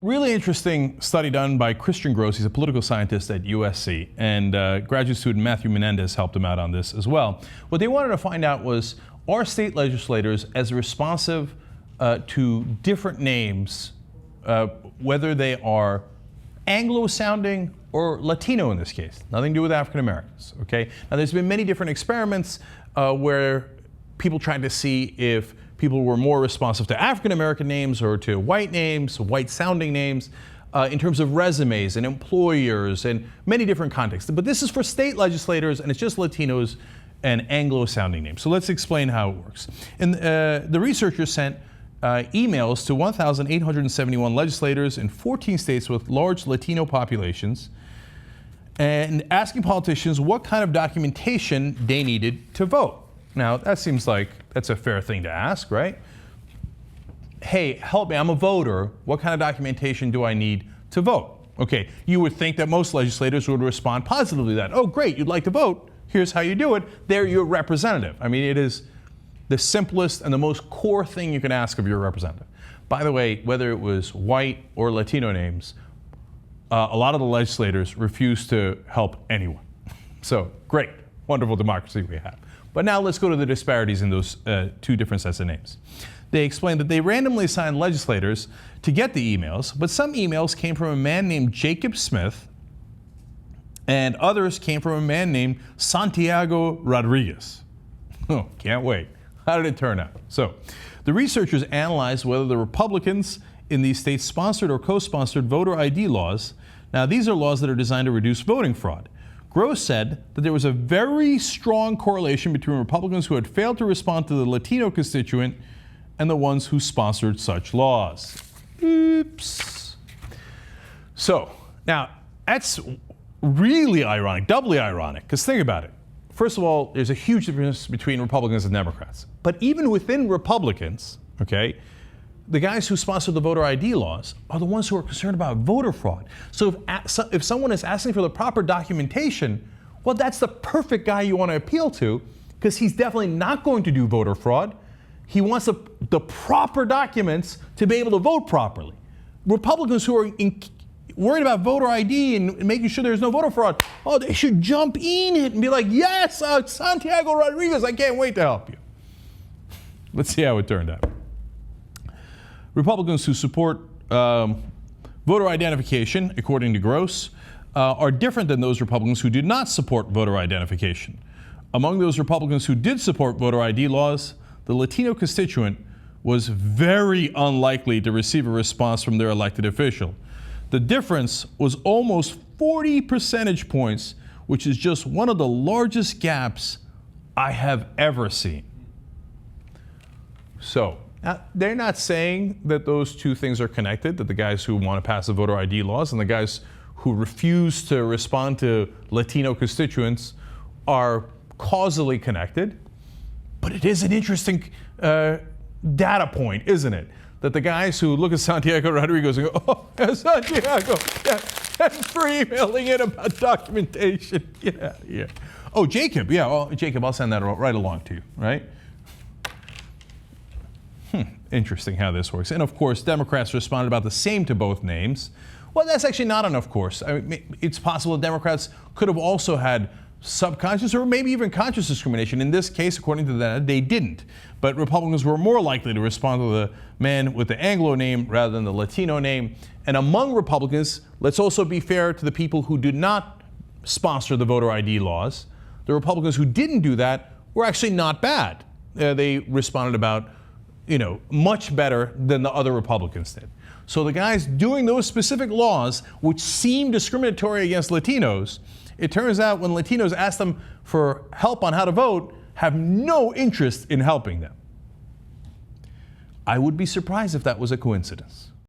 Really interesting study done by Christian Grose. He's a political scientist at USC, and graduate student Matthew Menendez helped him out on this as well. What they wanted to find out was, are state legislators as responsive to different names, whether they are Anglo-sounding or Latino in this case, nothing to do with African Americans, okay? Now there's been many different experiments where people tried to see if people were more responsive to African American names or to white names, white sounding names, in terms of resumes and employers and many different contexts. But this is for state legislators, and it's just Latinos and Anglo-sounding names. So let's explain how it works. And the researchers sent emails to 1,871 legislators in 14 states with large Latino populations, and asking politicians what kind of documentation they needed to vote. Now, that seems like that's a fair thing to ask, right? Hey, help me, I'm a voter. What kind of documentation do I need to vote? Okay, you would think that most legislators would respond positively to that. Oh, great, you'd like to vote. Here's how you do it. They're your representative. I mean, it is the simplest and the most core thing you can ask of your representative. By the way, whether it was white or Latino names, a lot of the legislators refused to help anyone. So, great, wonderful democracy we have. But now let's go to the disparities in those two different sets of names. They explained that they randomly assigned legislators to get the emails, but some emails came from a man named Jacob Smith, and others came from a man named Santiago Rodriguez. Oh, can't wait. How did it turn out? So, the researchers analyzed whether the Republicans in these states sponsored or co-sponsored voter ID laws. Now, these are laws that are designed to reduce voting fraud. Grose said that there was a very strong correlation between Republicans who had failed to respond to the Latino constituent and the ones who sponsored such laws. Oops. So, now, that's really ironic, doubly ironic, because think about it. First of all, there's a huge difference between Republicans and Democrats. But even within Republicans, okay, the guys who sponsor the voter ID laws are the ones who are concerned about voter fraud. So if someone is asking for the proper documentation, well, that's the perfect guy you want to appeal to, because he's definitely not going to do voter fraud. He wants the proper documents to be able to vote properly. Republicans who are worried about voter ID and making sure there's no voter fraud, oh, they should jump in it and be like, yes, Santiago Rodriguez, I can't wait to help you. Let's see how it turned out. Republicans who support voter identification, according to Grose, are different than those Republicans who did not support voter identification. Among those Republicans who did support voter ID laws, the Latino constituent was very unlikely to receive a response from their elected official. The difference was almost 40 percentage points, which is just one of the largest gaps I have ever seen. So, now, they're not saying that those two things are connected, that the guys who want to pass the voter ID laws and the guys who refuse to respond to Latino constituents are causally connected. But it is an interesting data point, isn't it? That the guys who look at Santiago Rodriguez and go, oh, Santiago, yeah, thanks for emailing in about documentation. Yeah. Oh, Jacob, yeah, well, Jacob, I'll send that right along to you, right? Interesting how this works. And of course, Democrats responded about the same to both names. Well, that's actually not enough, of course. I mean, it's possible that Democrats could have also had subconscious or maybe even conscious discrimination. In this case, according to that, they didn't. But Republicans were more likely to respond to the man with the Anglo name rather than the Latino name. And among Republicans, let's also be fair to the people who did not sponsor the voter ID laws. The Republicans who didn't do that were actually not bad. They responded about, much better than the other Republicans did. So the guys doing those specific laws, which seem discriminatory against Latinos, it turns out when Latinos ask them for help on how to vote, have no interest in helping them. I would be surprised if that was a coincidence.